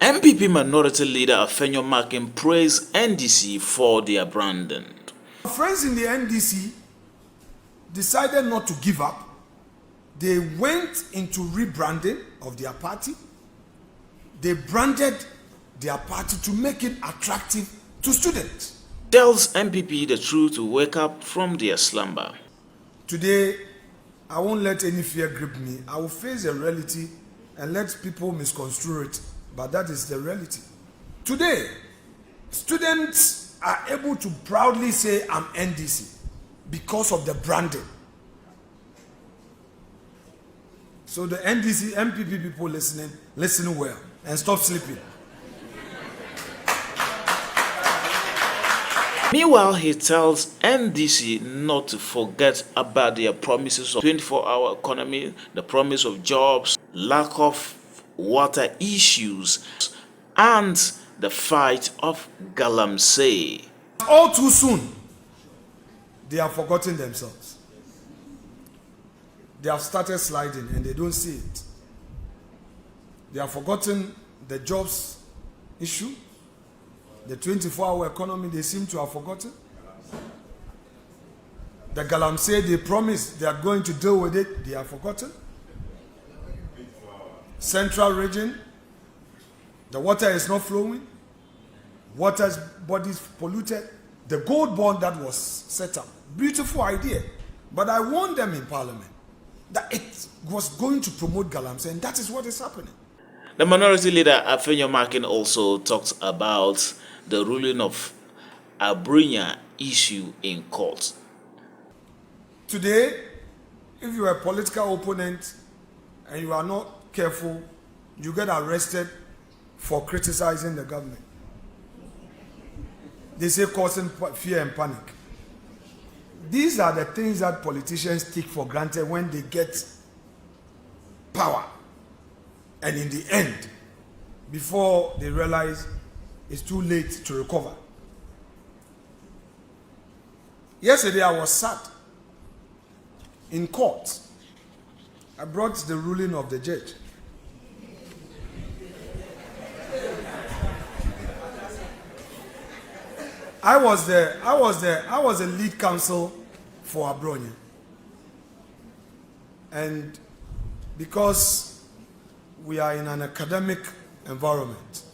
MPP Minority Leader Afenyo Markin praised NDC for their branding. Friends in the NDC decided not to give up. They went into rebranding of their party. They branded their party to make it attractive to students. Tells MPP the truth to wake up from their slumber. Today, I won't let any fear grip me. I will face the reality and let people misconstrue it, but that is the reality. Today, students are able to proudly say I'm NDC because of the branding. So the NDC, MPP people listening, listen well and stop sleeping. Meanwhile, he tells NDC not to forget about their promises of 24-hour economy, the promise of jobs, lack of water issues, and the fight of Galamsey. All too soon, they have forgotten themselves. They have started sliding and they don't see it. They have forgotten the jobs issue. The 24-hour economy, they seem to have forgotten. The Galamsey, they promised they are going to deal with it, they have forgotten. Central region, the water is not flowing. Water's bodies polluted. The gold bond that was set up, beautiful idea. But I warned them in Parliament that it was going to promote Galamsey, and that is what is happening. The Minority Leader Afenyo Markin also talked about the ruling of Abrinya issue in court. Today, if you are a political opponent and you are not careful, you get arrested for criticizing the government. They say causing fear and panic. These are the things that politicians take for granted when they get power. And in the end, before they realize it's too late to recover. Yesterday I was sad. In court, I brought the ruling of the judge. I was the lead counsel for Abronya. And because we are in an academic environment,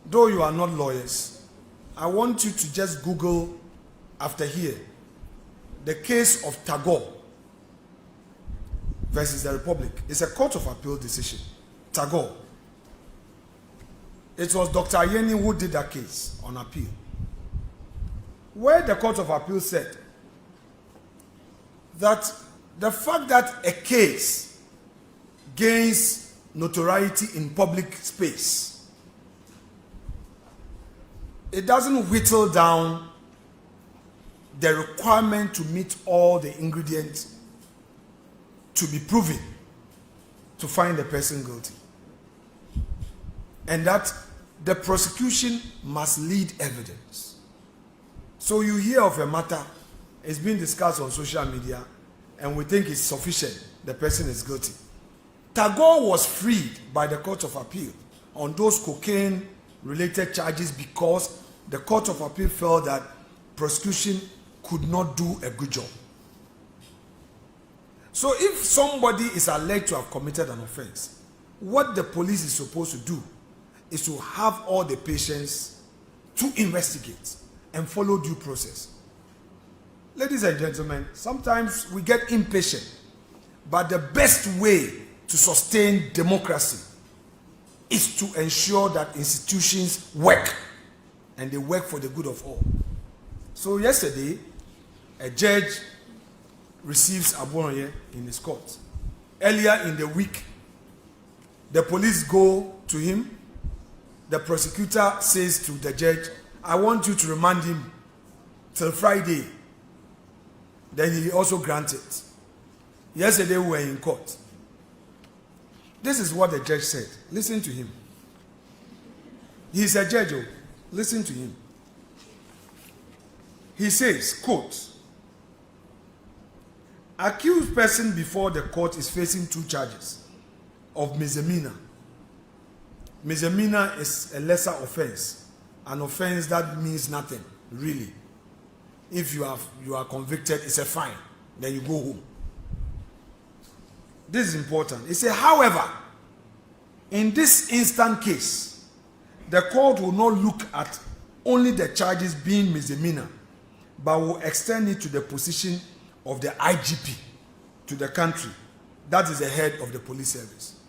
though you are not lawyers, I want you to just Google after here the case of Tagore versus the Republic. It's a Court of Appeal decision. Tagore. It was Dr. Ayeni who did that case on appeal, where the Court of Appeal said that the fact that a case gains notoriety in public space, it doesn't whittle down the requirement to meet all the ingredients to be proven to find the person guilty, and that the prosecution must lead evidence. So you hear of a matter, it's being discussed on social media, and we think it's sufficient, the person is guilty. Tagore was freed by the Court of Appeal on those cocaine-related charges because the Court of Appeal felt that prosecution could not do a good job. So if somebody is alleged to have committed an offense, what the police is supposed to do is to have all the patience to investigate and follow due process. Ladies and gentlemen, sometimes we get impatient, but the best way to sustain democracy is to ensure that institutions work, and they work for the good of all. So yesterday, a judge receives Abonye in his court. Earlier in the week, the police go to him. The prosecutor says to the judge, I want you to remand him till Friday. Then he also granted. Yesterday we were in court. This is what the judge said. Listen to him. He's a judge. Listen to him. He says, quote, accused person before the court is facing 2 charges of misdemeanor. misdemeanor is a lesser offense, an offense that means nothing, really. If you are convicted, it's a fine, then you go home. This is important. It says, however, in this instant case, the court will not look at only the charges being misdemeanor, but will extend it to the position of the IGP to the country. That is the head of the police service.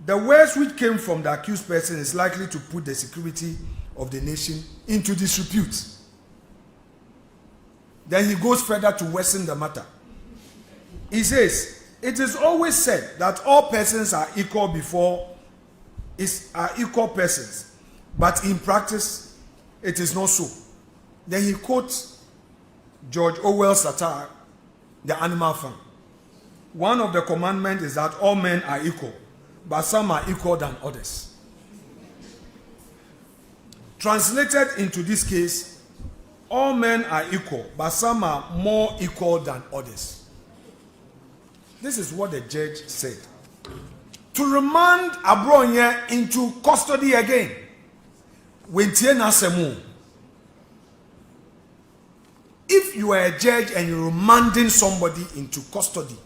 The words which came from the accused person is likely to put the security of the nation into disrepute. Then he goes further to worsen the matter. He says, it is always said that all persons are equal are equal persons, but in practice, it is not so. Then he quotes George Orwell's satire, The Animal Farm. One of the commandments is that all men are equal, but some are equal than others. Translated into this case, all men are equal, but some are more equal than others. This is what the judge said. To remand Abronye into custody again. If you are a judge and you're remanding somebody into custody,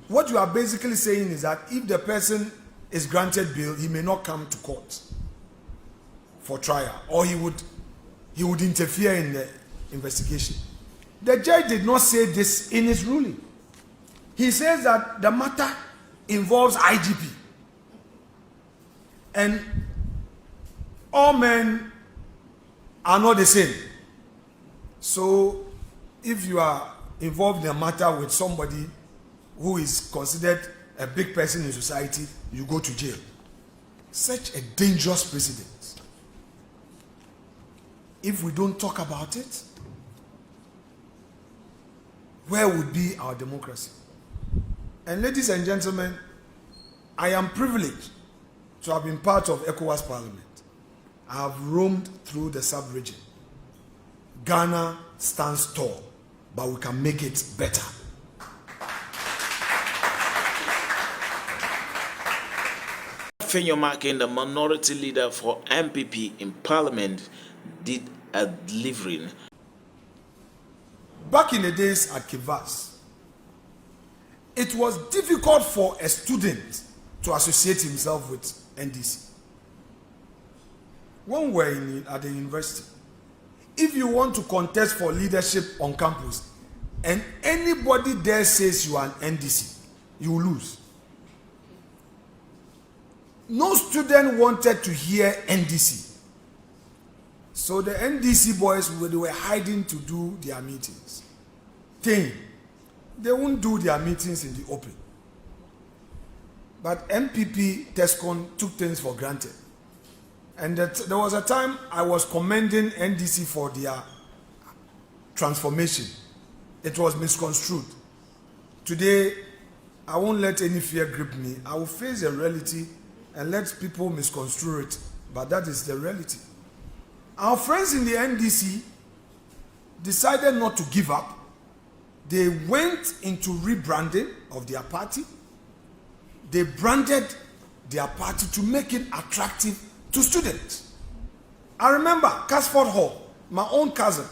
what you are basically saying is that if the person is granted bail, he may not come to court for trial, or he would interfere in the investigation. The judge did not say this in his ruling. He says that the matter involves IGP. And all men are not the same. So if you are involved in a matter with somebody who is considered a big person in society, you go to jail. Such a dangerous precedent. If we don't talk about it, where would be our democracy? And ladies and gentlemen, I am privileged to have been part of ECOWAS Parliament. I have roamed through the sub-region. Ghana stands tall, but we can make it better. Afenyo Markin, the minority leader for MPP in Parliament, did a delivering. Back in the days at Kivas, it was difficult for a student to associate himself with NDC. When we were at the university, if you want to contest for leadership on campus, and anybody there says you are an NDC, you will lose. No student wanted to hear NDC. So the NDC boys, they were hiding to do their meetings. They won't do their meetings in the open. But MPP TESCON took things for granted. And there was a time I was commending NDC for their transformation. It was misconstrued. Today, I won't let any fear grip me. I will face the reality and let people misconstrue it. But that is the reality. Our friends in the NDC decided not to give up. They went into rebranding of their party. They branded their party to make it attractive to students. I remember Casford Hall, my own cousin,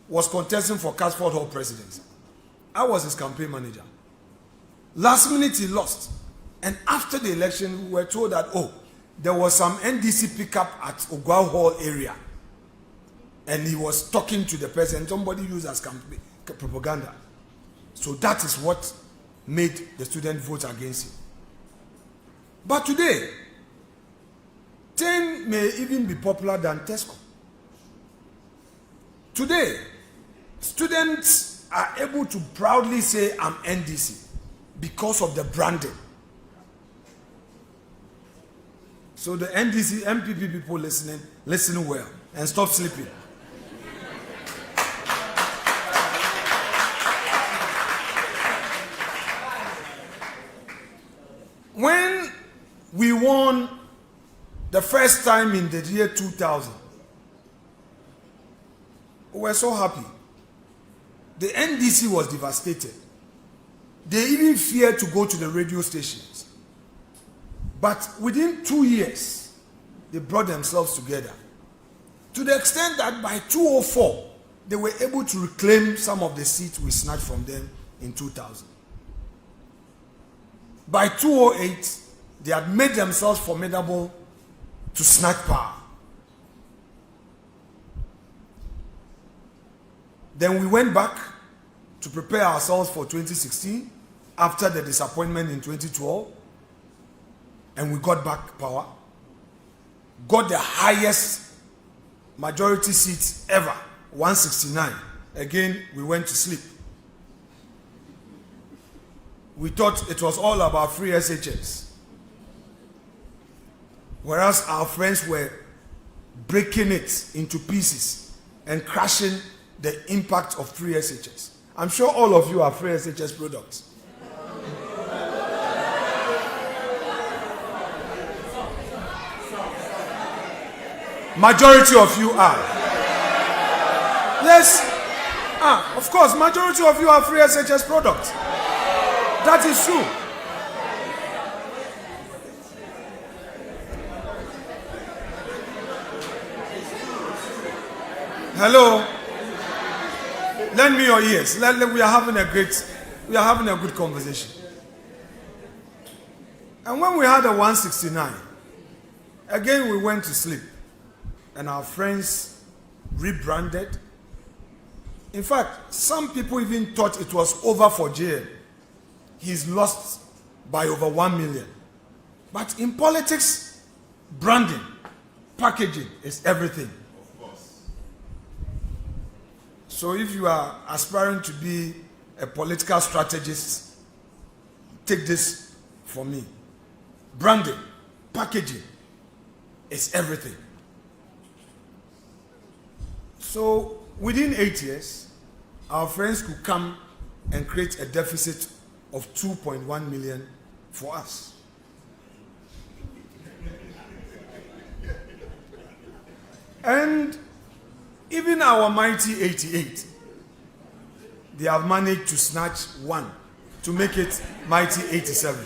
was contesting for Casford Hall presidency. I was his campaign manager. Last minute he lost. And after the election, we were told that, there was some NDC pickup at Ogwao Hall area. And he was talking to the president. Somebody used as campaign propaganda. So that is what made the student vote against him. But today, 10 may even be popular than TESCO. Today, students are able to proudly say, I'm NDC, because of the branding. So the NDC, MPP people listening, listen well and stop sleeping. When we won the first time in the year 2000, we were so happy. The NDC was devastated. They even feared to go to the radio stations. But within 2 years, they brought themselves together. To the extent that by 2004, they were able to reclaim some of the seats we snatched from them in 2000. By 2008, they had made themselves formidable to snatch power. Then we went back to prepare ourselves for 2016 after the disappointment in 2012, and we got back power, got the highest majority seats ever, 169. Again, we went to sleep. We thought it was all about free SHS, whereas our friends were breaking it into pieces and crashing the impact of free SHS. I'm sure all of you are free SHS products. Majority of you are. Yes. Of course, majority of you are free SHS products. That is true. Hello. Lend me your ears. We are having a good conversation. And when we had a 169, again we went to sleep. And our friends rebranded. In fact, some people even thought it was over for JM. He's lost by over 1 million. But in politics, branding, packaging is everything. Of course. So if you are aspiring to be a political strategist, take this from me. Branding, packaging is everything. So within 8 years, our friends could come and create a deficit of 2.1 million for us. And even our mighty 88, they have managed to snatch one to make it mighty 87.